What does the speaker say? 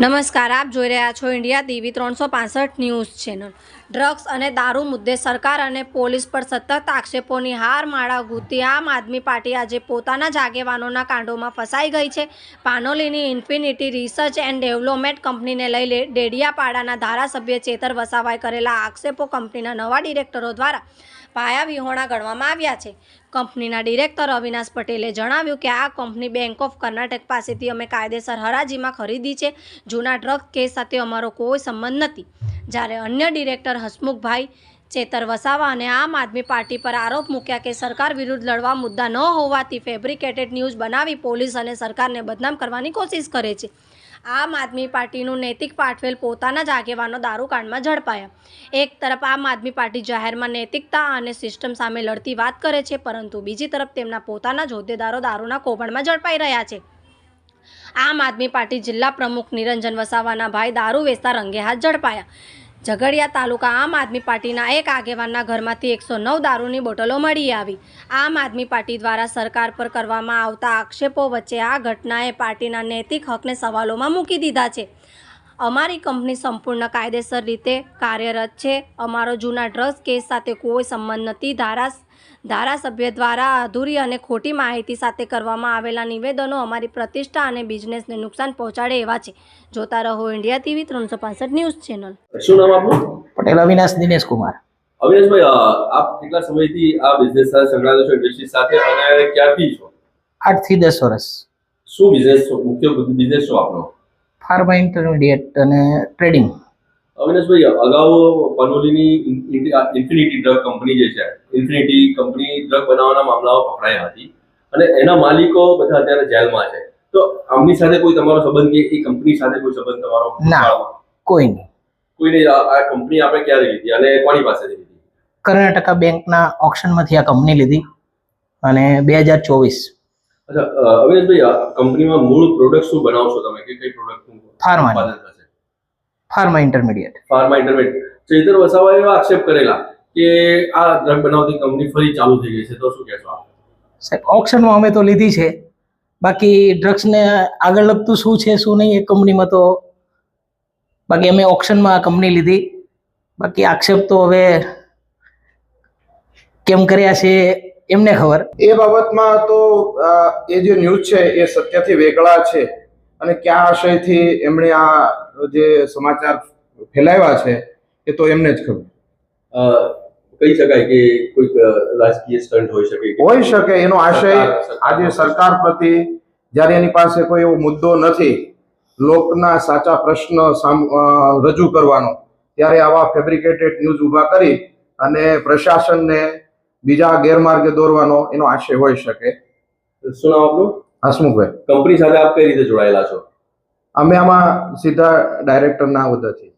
નમસ્કાર, આપ જોઈ રહ્યા છો India TV 365 news channel. Drugs અને દારૂ મુદ્દે સરકાર અને પોલીસ પર સતત આક્ષેપોની હારમાળા ગૂંથી આમ આદમી પાર્ટી આજે પોતાના જ આગેવાનોના કાંડોમાં ફસાઈ ગઈ છે। પાનોલીની ઇન્ફિનિટી રિસર્ચ એન્ડ ડેવલપમેન્ટ કંપનીને લઈ ડેડિયાપાડાના ધારાસભ્ય ચેતર વસાવાએ કરેલા આક્ષેપો કંપનીના નવા ડિરેક્ટરો દ્વારા પાયાવિહોણા ગણવામાં આવ્યા છે। કંપનીના ડિરેક્ટર અવિનાશ પટેલે જણાવ્યું કે આ કંપની બેંક ઓફ કર્ણાટક પાસેથી અમે કાયદેસર હરાજીમાં ખરીદી છે। જૂના ડ્રગ કેસ સાથે અમારો કોઈ સંબંધ નથી। જ્યારે અન્ય ડિરેક્ટર હસમુખભાઈ ચેતર વસાવા અને આમ આદમી પાર્ટી પર આરોપ મૂક્યા કે સરકાર વિરુદ્ધ લડવા મુદ્દા ન હોવાથી ફેબ્રિકેટેડ ન્યૂઝ બનાવી પોલીસ અને સરકારને બદનામ કરવાની કોશિશ કરે છે। આમ આદમી પાર્ટીનું નૈતિક પાઠવેલ પોતાના જ આગેવાનો દારૂકાંડમાં ઝડપાયા। એક તરફ આમ આદમી પાર્ટી જાહેરમાં નૈતિકતા અને સિસ્ટમ સામે લડતી વાત કરે છે, પરંતુ બીજી તરફ તેમના પોતાના જ હોદ્દેદારો દારૂના કૌભાંડમાં ઝડપાઈ રહ્યા છે। આમ આદમી પાર્ટી જિલ્લા પ્રમુખ નિરંજન વસાવાના ભાઈ દારૂ વેચતા રંગે હાથ ઝડપાયા। ઝઘડિયા તાલુકા આમ આદમી પાર્ટીના એક આગેવાનના ઘરમાંથી 109 દારૂની બોટલો મળી આવી। આમ આદમી પાર્ટી દ્વારા સરકાર પર કરવામાં આવતા આક્ષેપો વચ્ચે આ ઘટનાએ પાર્ટીના નૈતિક હકને સવાલોમાં મૂકી દીધા છે। અમારી કંપની સંપૂર્ણ કાયદેસર રીતે કાર્યરત છે। અમારો જૂના ડ્રગ્સ કેસ સાથે કોઈ સંબંધ નથી। ધારાસભ્ય દ્વારા અધૂરી અને ખોટી માહિતી સાથે કરવામાં આવેલા નિવેદનો અમારી પ્રતિષ્ઠા અને બિઝનેસને નુકસાન પહોંચાડે એવા છે। જોતા રહો ઇન્ડિયા ટીવી 365 ન્યૂઝ ચેનલ। શું નામ આપનું? પટેલ અવિનાશ દિનેશ કુમાર। અવિનાશભાઈ, આપ કેટલા સમયથી આ બિઝનેસ સાથે સંકળાયેલા છો, ઇન્ડસ્ટ્રી સાથે, અને ક્યારથી છો? 8 થી 10 વર્ષ। શું બિઝનેસ, મુખ્ય બિઝનેસ શું આપનો? ફાર્મા ઇન્ટરમીડિયેટ અને ટ્રેડિંગ। અવિનાશભાઈ, અગાઉ પનોલીની ઇન્ફિનિટી ડ્રગ કંપની જે છે, ઇન્ફિનિટી કંપની ડ્રગ બનાવવાના મામલાઓ પકડાયા હતી અને એના માલિકો બધા અત્યારે જેલમાં છે। તો આમની સાથે કોઈ તમારો સંબંધ કે એ કંપની સાથે કોઈ સંબંધ તમારો? ના, કોઈ નહીં। કોઈને આ કંપની આપણે ક્યારે લીધી અને કોની પાસેથી લીધી? કર્ણાટકા બેંકના ઓક્શનમાંથી આ કંપની લીધી અને 2024। અચ્છા અવિનાશભાઈ, આ કંપનીમાં મૂળ પ્રોડક્ટ શું બનાવશો તમે, કે કઈ પ્રોડક્ટનું pharma intermediate. Pharma intermediate. Chaitar વસાવાએ એવા આક્ષેપ કરેલા કે આ ડ્રગ બનાવતી કંપની ફરી ચાલુ થઈ ગઈ છે, તો શું કહેશો આપ? સાહેબ, ઓક્શનમાં અમે તો લીધી છે, બાકી ડ્રગ્સને આગળ લગતું શું છે શું નહીં એ કંપનીમાં તો, બાકી અમે ઓક્શનમાં કંપની લીધી। બાકી આક્ષેપ તો હવે કેમ કર્યા છે એમને ખબર। એ બાબતમાં તો એ જે ન્યૂઝ છે એ સત્યથી વેગળા છે અને કયા આશયથી એમણે આ જે સમાચાર ફેલાવ્યા છે એ તો એમને જ ખબર। કહી શકાય કે કોઈક રાજકીય સ્ટન્ટ હોઈ શકે, એનો આશય આજે સરકાર પ્રતિ જ્યારે એની પાસે કોઈ એવો મુદ્દો નથી લોકના સાચા પ્રશ્ન રજૂ કરવાનો, ત્યારે આવા ફેબ્રિકેટેડ ન્યૂઝ ઊભા કરી અને પ્રશાસનને બીજા ગેરમાર્ગે દોરવાનો એનો આશય હોઈ શકે। શું નામ આપનું? હસમુખભાઈ। કંપની સાથે આપ કઈ રીતે જોડાયેલા છો? અમે આમાં સીધા ડાયરેક્ટરના હોદ્દેથી।